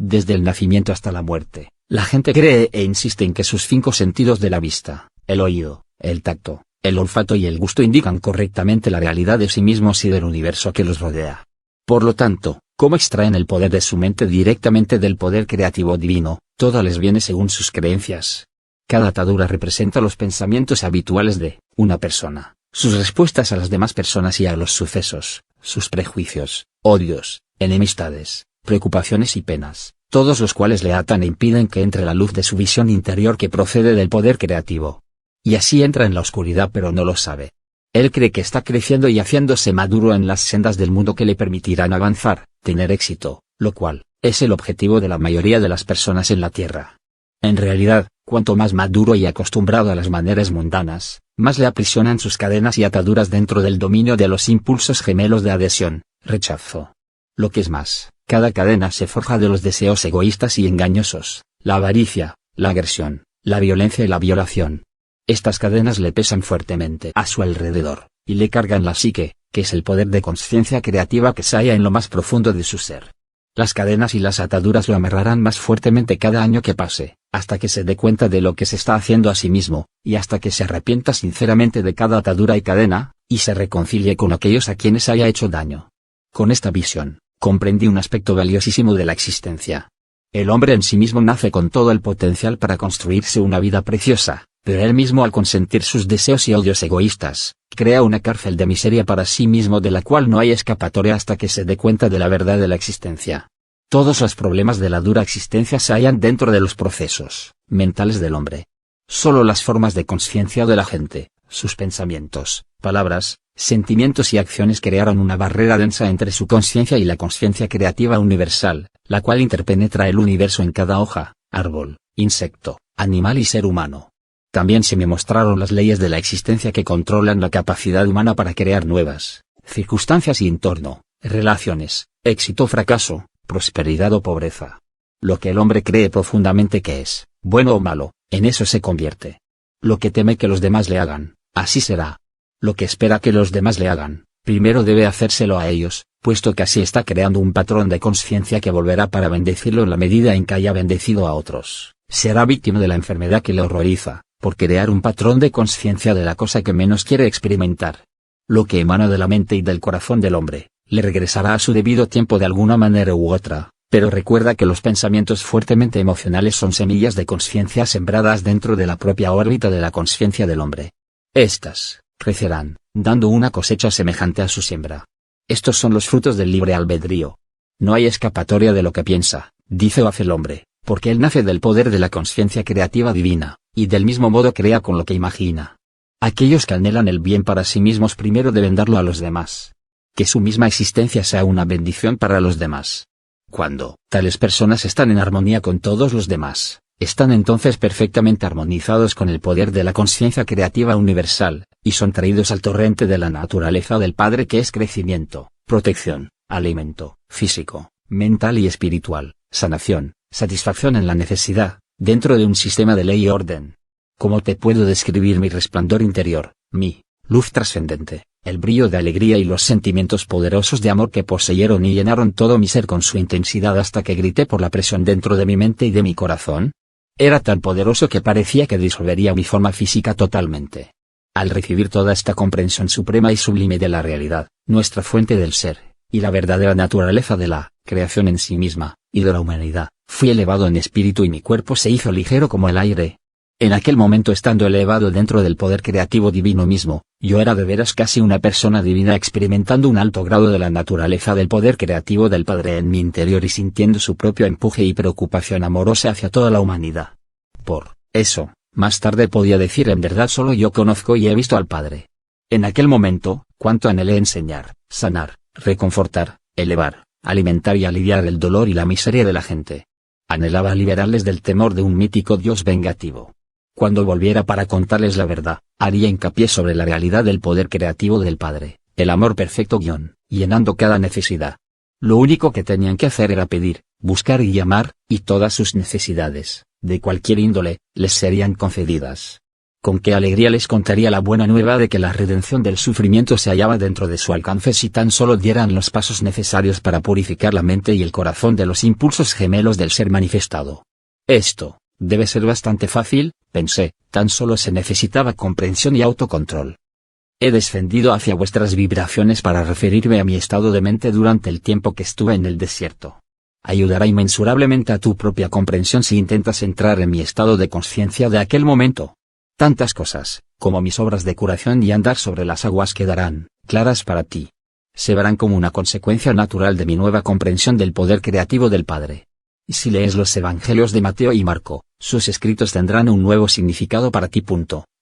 Desde el nacimiento hasta la muerte, la gente cree e insiste en que sus 5 sentidos de la vista, el oído, el tacto, el olfato y el gusto indican correctamente la realidad de sí mismos y del universo que los rodea. Por lo tanto, como extraen el poder de su mente directamente del poder creativo divino, todo les viene según sus creencias. Cada atadura representa los pensamientos habituales de una persona, sus respuestas a las demás personas y a los sucesos, sus prejuicios, odios, enemistades, preocupaciones y penas, todos los cuales le atan e impiden que entre la luz de su visión interior que procede del poder creativo. Y así entra en la oscuridad pero no lo sabe. Él cree que está creciendo y haciéndose maduro en las sendas del mundo que le permitirán avanzar, tener éxito, lo cual es el objetivo de la mayoría de las personas en la Tierra. En realidad, cuanto más maduro y acostumbrado a las maneras mundanas, más le aprisionan sus cadenas y ataduras dentro del dominio de los impulsos gemelos de adhesión, rechazo. Lo que es más, cada cadena se forja de los deseos egoístas y engañosos, la avaricia, la agresión, la violencia y la violación. Estas cadenas le pesan fuertemente a su alrededor, y le cargan la psique, que es el poder de conciencia creativa que se halla en lo más profundo de su ser. Las cadenas y las ataduras lo amarrarán más fuertemente cada año que pase, hasta que se dé cuenta de lo que se está haciendo a sí mismo, y hasta que se arrepienta sinceramente de cada atadura y cadena, y se reconcilie con aquellos a quienes haya hecho daño. Con esta visión, comprendí un aspecto valiosísimo de la existencia. El hombre en sí mismo nace con todo el potencial para construirse una vida preciosa, pero él mismo al consentir sus deseos y odios egoístas, crea una cárcel de miseria para sí mismo de la cual no hay escapatoria hasta que se dé cuenta de la verdad de la existencia. Todos los problemas de la dura existencia se hallan dentro de los procesos mentales del hombre. Solo las formas de conciencia de la gente, sus pensamientos, palabras, sentimientos y acciones crearon una barrera densa entre su conciencia y la conciencia creativa universal, la cual interpenetra el universo en cada hoja, árbol, insecto, animal y ser humano. También se me mostraron las leyes de la existencia que controlan la capacidad humana para crear nuevas circunstancias y entorno, relaciones, éxito o fracaso, prosperidad o pobreza. Lo que el hombre cree profundamente que es, bueno o malo, en eso se convierte. Lo que teme que los demás le hagan, así será. Lo que espera que los demás le hagan, primero debe hacérselo a ellos, puesto que así está creando un patrón de conciencia que volverá para bendecirlo en la medida en que haya bendecido a otros. Será víctima de la enfermedad que le horroriza, por crear un patrón de conciencia de la cosa que menos quiere experimentar. Lo que emana de la mente y del corazón del hombre, le regresará a su debido tiempo de alguna manera u otra, pero recuerda que los pensamientos fuertemente emocionales son semillas de conciencia sembradas dentro de la propia órbita de la conciencia del hombre. Estas crecerán, dando una cosecha semejante a su siembra. Estos son los frutos del libre albedrío. No hay escapatoria de lo que piensa, dice o hace el hombre, porque él nace del poder de la conciencia creativa divina, y del mismo modo crea con lo que imagina. Aquellos que anhelan el bien para sí mismos primero deben darlo a los demás. Que su misma existencia sea una bendición para los demás. Cuando tales personas están en armonía con todos los demás, están entonces perfectamente armonizados con el poder de la conciencia creativa universal, y son traídos al torrente de la naturaleza del Padre que es crecimiento, protección, alimento, físico, mental y espiritual, sanación, satisfacción en la necesidad, dentro de un sistema de ley y orden. ¿Cómo te puedo describir mi resplandor interior, mi luz trascendente, el brillo de alegría y los sentimientos poderosos de amor que poseyeron y llenaron todo mi ser con su intensidad hasta que grité por la presión dentro de mi mente y de mi corazón? Era tan poderoso que parecía que disolvería mi forma física totalmente. Al recibir toda esta comprensión suprema y sublime de la realidad, nuestra fuente del ser, y la verdadera naturaleza de la creación en sí misma, y de la humanidad, fui elevado en espíritu y mi cuerpo se hizo ligero como el aire. En aquel momento, estando elevado dentro del poder creativo divino mismo, yo era de veras casi una persona divina experimentando un alto grado de la naturaleza del poder creativo del Padre en mi interior y sintiendo su propio empuje y preocupación amorosa hacia toda la humanidad. Por eso, más tarde podía decir en verdad solo yo conozco y he visto al Padre. En aquel momento, cuánto anhelé enseñar, sanar, reconfortar, elevar, alimentar y aliviar el dolor y la miseria de la gente. Anhelaba liberarles del temor de un mítico Dios vengativo. Cuando volviera para contarles la verdad, haría hincapié sobre la realidad del poder creativo del Padre, el amor perfecto llenando cada necesidad. Lo único que tenían que hacer era pedir, buscar y llamar, y todas sus necesidades, de cualquier índole, les serían concedidas. Con qué alegría les contaría la buena nueva de que la redención del sufrimiento se hallaba dentro de su alcance si tan solo dieran los pasos necesarios para purificar la mente y el corazón de los impulsos gemelos del ser manifestado. Esto debe ser bastante fácil, pensé, tan solo se necesitaba comprensión y autocontrol. He descendido hacia vuestras vibraciones para referirme a mi estado de mente durante el tiempo que estuve en el desierto. Ayudará inmensurablemente a tu propia comprensión si intentas entrar en mi estado de conciencia de aquel momento. Tantas cosas, como mis obras de curación y andar sobre las aguas quedarán claras para ti. Se verán como una consecuencia natural de mi nueva comprensión del poder creativo del Padre. Y si lees los Evangelios de Mateo y Marco, sus escritos tendrán un nuevo significado para ti.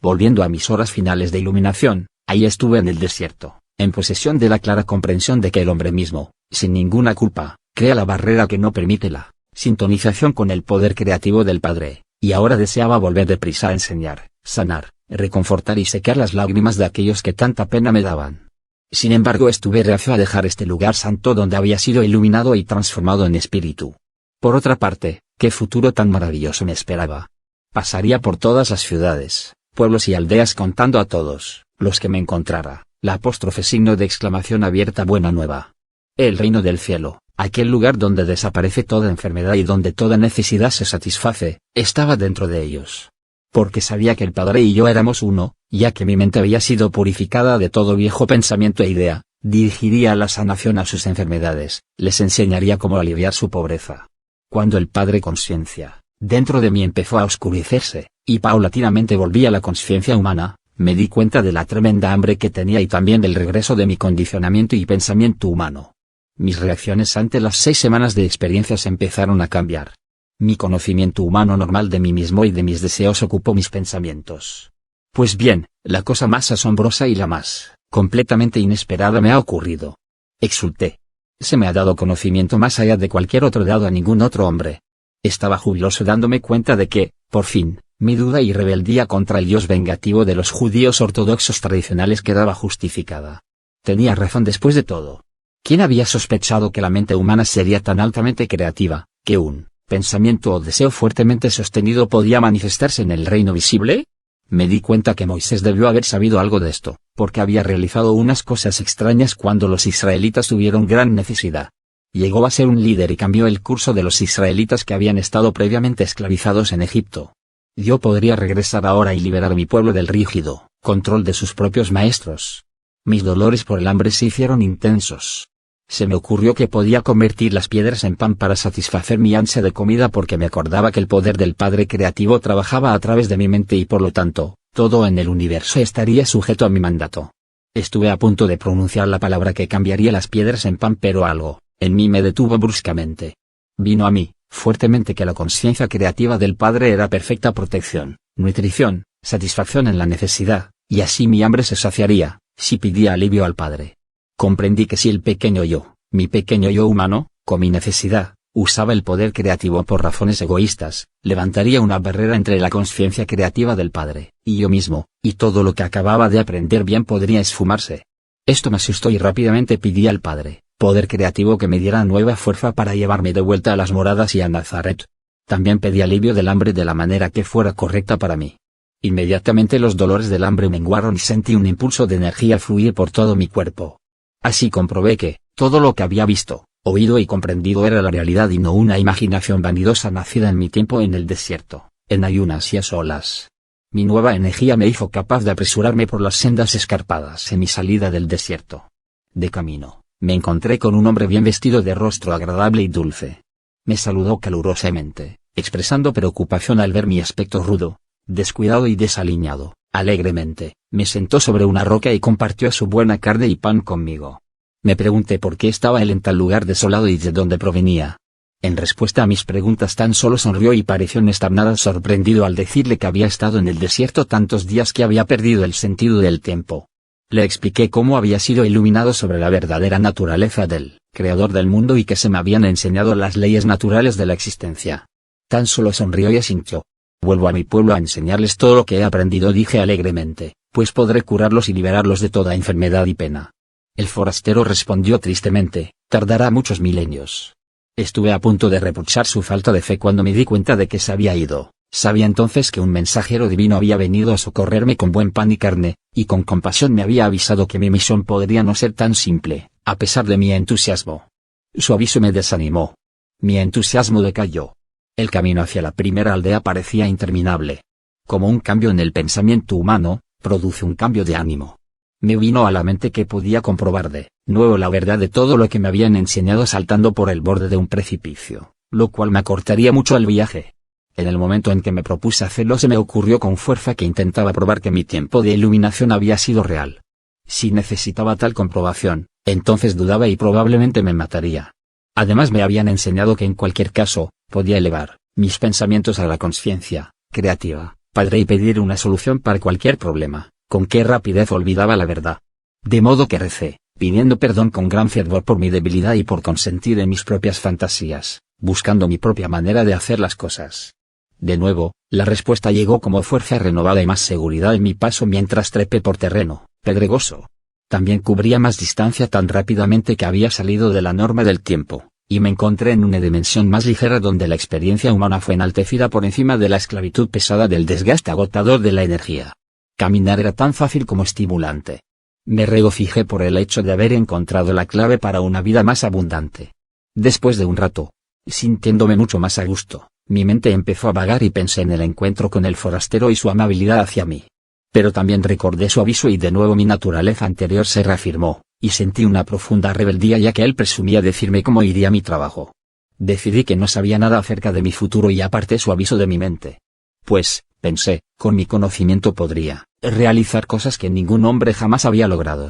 Volviendo a mis horas finales de iluminación, ahí estuve en el desierto, en posesión de la clara comprensión de que el hombre mismo, sin ninguna culpa, crea la barrera que no permite la sintonización con el poder creativo del Padre, y ahora deseaba volver deprisa a enseñar, sanar, reconfortar y secar las lágrimas de aquellos que tanta pena me daban. Sin embargo, estuve reacio a dejar este lugar santo donde había sido iluminado y transformado en espíritu. Por otra parte, qué futuro tan maravilloso me esperaba. Pasaría por todas las ciudades, pueblos y aldeas contando a todos los que me encontrara, la apóstrofe signo de exclamación abierta buena nueva. El reino del cielo, aquel lugar donde desaparece toda enfermedad y donde toda necesidad se satisface, estaba dentro de ellos. Porque sabía que el Padre y yo éramos uno, ya que mi mente había sido purificada de todo viejo pensamiento e idea, dirigiría la sanación a sus enfermedades, les enseñaría cómo aliviar su pobreza. Cuando el Padre conciencia, dentro de mí empezó a oscurecerse, y paulatinamente volví a la conciencia humana, me di cuenta de la tremenda hambre que tenía y también del regreso de mi condicionamiento y pensamiento humano. Mis reacciones ante las 6 semanas de experiencias empezaron a cambiar. Mi conocimiento humano normal de mí mismo y de mis deseos ocupó mis pensamientos. Pues bien, la cosa más asombrosa y la más completamente inesperada me ha ocurrido. Exulté. Se me ha dado conocimiento más allá de cualquier otro dado a ningún otro hombre. Estaba jubiloso dándome cuenta de que, por fin, mi duda y rebeldía contra el Dios vengativo de los judíos ortodoxos tradicionales quedaba justificada. Tenía razón después de todo. ¿Quién había sospechado que la mente humana sería tan altamente creativa, que un pensamiento o deseo fuertemente sostenido podía manifestarse en el reino visible? Me di cuenta que Moisés debió haber sabido algo de esto, porque había realizado unas cosas extrañas cuando los israelitas tuvieron gran necesidad. Llegó a ser un líder y cambió el curso de los israelitas que habían estado previamente esclavizados en Egipto. Yo podría regresar ahora y liberar a mi pueblo del rígido control de sus propios maestros. Mis dolores por el hambre se hicieron intensos. Se me ocurrió que podía convertir las piedras en pan para satisfacer mi ansia de comida porque me acordaba que el poder del Padre Creativo trabajaba a través de mi mente y por lo tanto, todo en el universo estaría sujeto a mi mandato. Estuve a punto de pronunciar la palabra que cambiaría las piedras en pan, pero algo en mí me detuvo bruscamente. Vino a mí, fuertemente, que la conciencia creativa del Padre era perfecta protección, nutrición, satisfacción en la necesidad, y así mi hambre se saciaría, si pedía alivio al Padre. Comprendí que si el pequeño yo, mi pequeño yo humano, con mi necesidad, usaba el poder creativo por razones egoístas, levantaría una barrera entre la conciencia creativa del Padre y yo mismo, y todo lo que acababa de aprender bien podría esfumarse. Esto me asustó y rápidamente pedí al Padre, poder creativo, que me diera nueva fuerza para llevarme de vuelta a las moradas y a Nazaret. También pedí alivio del hambre de la manera que fuera correcta para mí. Inmediatamente los dolores del hambre menguaron y sentí un impulso de energía fluir por todo mi cuerpo. Así comprobé que todo lo que había visto, oído y comprendido era la realidad y no una imaginación vanidosa nacida en mi tiempo en el desierto, en ayunas y a solas. Mi nueva energía me hizo capaz de apresurarme por las sendas escarpadas en mi salida del desierto. De camino, me encontré con un hombre bien vestido, de rostro agradable y dulce. Me saludó calurosamente, expresando preocupación al ver mi aspecto rudo, descuidado y desaliñado. Alegremente, me sentó sobre una roca y compartió su buena carne y pan conmigo. Me pregunté por qué estaba él en tal lugar desolado y de dónde provenía. En respuesta a mis preguntas tan solo sonrió y pareció no estar nada sorprendido al decirle que había estado en el desierto tantos días que había perdido el sentido del tiempo. Le expliqué cómo había sido iluminado sobre la verdadera naturaleza del Creador del mundo y que se me habían enseñado las leyes naturales de la existencia. Tan solo sonrió y asintió. Vuelvo a mi pueblo a enseñarles todo lo que he aprendido, dije alegremente, pues podré curarlos y liberarlos de toda enfermedad y pena. El forastero respondió tristemente, tardará muchos milenios. Estuve a punto de reprochar su falta de fe cuando me di cuenta de que se había ido, Sabía entonces que un mensajero divino había venido a socorrerme con buen pan y carne, y con compasión me había avisado que mi misión podría no ser tan simple, a pesar de mi entusiasmo. Su aviso me desanimó. Mi entusiasmo decayó. El camino hacia la primera aldea parecía interminable. Como un cambio en el pensamiento humano, produce un cambio de ánimo. Me vino a la mente que podía comprobar de nuevo la verdad de todo lo que me habían enseñado saltando por el borde de un precipicio, lo cual me acortaría mucho el viaje. En el momento en que me propuse hacerlo se me ocurrió con fuerza que intentaba probar que mi tiempo de iluminación había sido real. Si necesitaba tal comprobación, entonces dudaba y probablemente me mataría. Además me habían enseñado que en cualquier caso, podía elevar mis pensamientos a la conciencia creativa, Padre, y pedir una solución para cualquier problema. Con qué rapidez olvidaba la verdad. De modo que recé, pidiendo perdón con gran fervor por mi debilidad y por consentir en mis propias fantasías, buscando mi propia manera de hacer las cosas. De nuevo, la respuesta llegó como fuerza renovada y más seguridad en mi paso mientras trepé por terreno pedregoso. También cubría más distancia tan rápidamente que había salido de la norma del tiempo, y me encontré en una dimensión más ligera donde la experiencia humana fue enaltecida por encima de la esclavitud pesada del desgaste agotador de la energía. Caminar era tan fácil como estimulante. Me regocijé por el hecho de haber encontrado la clave para una vida más abundante. Después de un rato, sintiéndome mucho más a gusto, mi mente empezó a vagar y pensé en el encuentro con el forastero y su amabilidad hacia mí. Pero también recordé su aviso y de nuevo mi naturaleza anterior se reafirmó, y sentí una profunda rebeldía ya que él presumía decirme cómo iría mi trabajo. Decidí que no sabía nada acerca de mi futuro y aparté su aviso de mi mente. Pues, pensé, con mi conocimiento podría realizar cosas que ningún hombre jamás había logrado.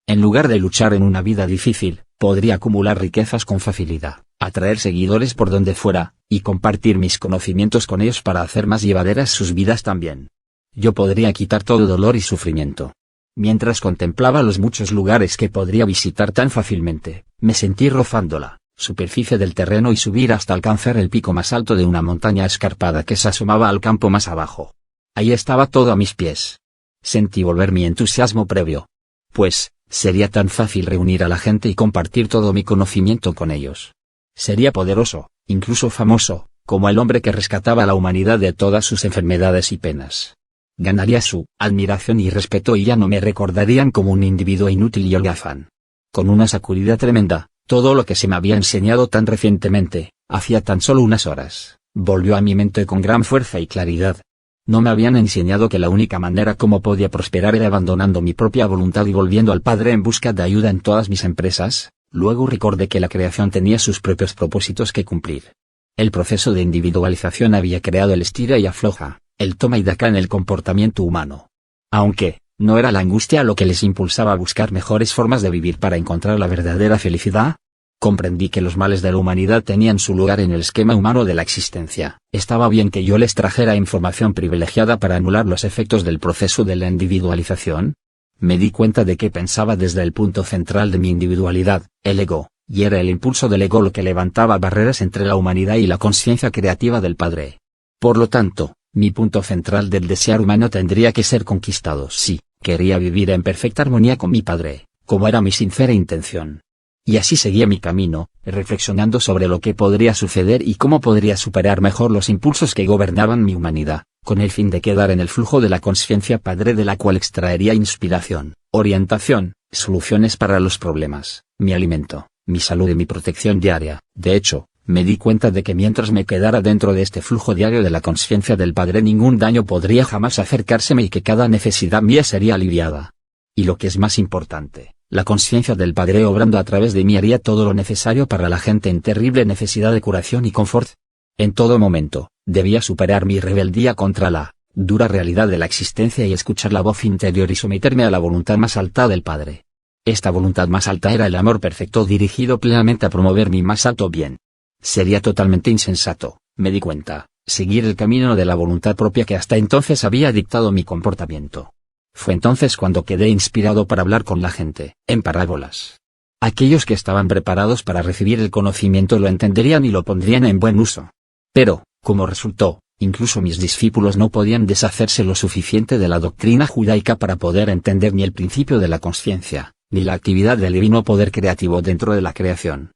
En lugar de luchar en una vida difícil, podría acumular riquezas con facilidad, atraer seguidores por donde fuera, y compartir mis conocimientos con ellos para hacer más llevaderas sus vidas también. Yo podría quitar todo dolor y sufrimiento. Mientras contemplaba los muchos lugares que podría visitar tan fácilmente, me sentí rozando la superficie del terreno y subir hasta alcanzar el pico más alto de una montaña escarpada que se asomaba al campo más abajo. Ahí estaba todo a mis pies. Sentí volver mi entusiasmo previo. Pues, sería tan fácil reunir a la gente y compartir todo mi conocimiento con ellos. Sería poderoso, incluso famoso, como el hombre que rescataba a la humanidad de todas sus enfermedades y penas. Ganaría su admiración y respeto y ya no me recordarían como un individuo inútil y holgazán. Con una sacudida tremenda, todo lo que se me había enseñado tan recientemente, hacía tan solo unas horas, volvió a mi mente con gran fuerza y claridad. No me habían enseñado que la única manera como podía prosperar era abandonando mi propia voluntad y volviendo al Padre en busca de ayuda en todas mis empresas. Luego recordé que la creación tenía sus propios propósitos que cumplir. El proceso de individualización había creado el estira y afloja, el toma y daca en el comportamiento humano. Aunque, ¿no era la angustia lo que les impulsaba a buscar mejores formas de vivir para encontrar la verdadera felicidad? Comprendí que los males de la humanidad tenían su lugar en el esquema humano de la existencia. Estaba bien que yo les trajera información privilegiada para anular los efectos del proceso de la individualización. Me di cuenta de que pensaba desde el punto central de mi individualidad, el ego, y era el impulso del ego lo que levantaba barreras entre la humanidad y la conciencia creativa del Padre. Por lo tanto, mi punto central del desear humano tendría que ser conquistado si quería vivir en perfecta armonía con mi Padre, como era mi sincera intención. Y así seguía mi camino, reflexionando sobre lo que podría suceder y cómo podría superar mejor los impulsos que gobernaban mi humanidad, con el fin de quedar en el flujo de la conciencia Padre de la cual extraería inspiración, orientación, soluciones para los problemas, mi alimento, mi salud y mi protección diaria. De hecho, me di cuenta de que mientras me quedara dentro de este flujo diario de la conciencia del Padre ningún daño podría jamás acercárseme y que cada necesidad mía sería aliviada. Y lo que es más importante, la conciencia del Padre obrando a través de mí haría todo lo necesario para la gente en terrible necesidad de curación y confort. En todo momento, debía superar mi rebeldía contra la dura realidad de la existencia y escuchar la voz interior y someterme a la voluntad más alta del Padre. Esta voluntad más alta era el amor perfecto dirigido plenamente a promover mi más alto bien. Sería totalmente insensato, me di cuenta, seguir el camino de la voluntad propia que hasta entonces había dictado mi comportamiento. Fue entonces cuando quedé inspirado para hablar con la gente, en parábolas. Aquellos que estaban preparados para recibir el conocimiento lo entenderían y lo pondrían en buen uso. Pero, como resultó, incluso mis discípulos no podían deshacerse lo suficiente de la doctrina judaica para poder entender ni el principio de la conciencia, ni la actividad del divino poder creativo dentro de la creación.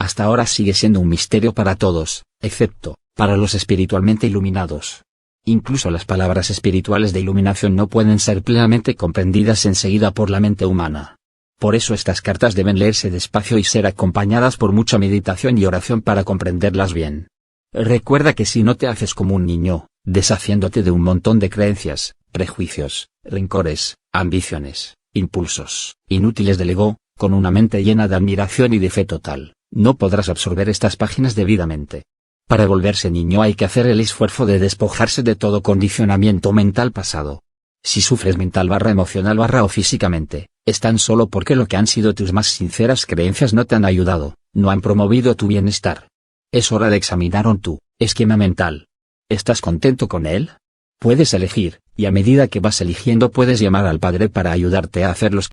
Hasta ahora sigue siendo un misterio para todos, excepto Para los espiritualmente iluminados. Incluso las palabras espirituales de iluminación no pueden ser plenamente comprendidas enseguida por la mente humana. Por eso estas cartas deben leerse despacio y ser acompañadas por mucha meditación y oración para comprenderlas bien. Recuerda que si no te haces como un niño, deshaciéndote de un montón de creencias, prejuicios, rencores, ambiciones, impulsos, inútiles del ego, con una mente llena de admiración y de fe total, no podrás absorber estas páginas debidamente. Para volverse niño hay que hacer el esfuerzo de despojarse de todo condicionamiento mental pasado. Si sufres mental emocional o físicamente, es tan solo porque lo que han sido tus más sinceras creencias no te han ayudado, no han promovido tu bienestar. Es hora de examinar tu esquema mental. ¿Estás contento con él? Puedes elegir, y a medida que vas eligiendo puedes llamar al Padre para ayudarte a hacer los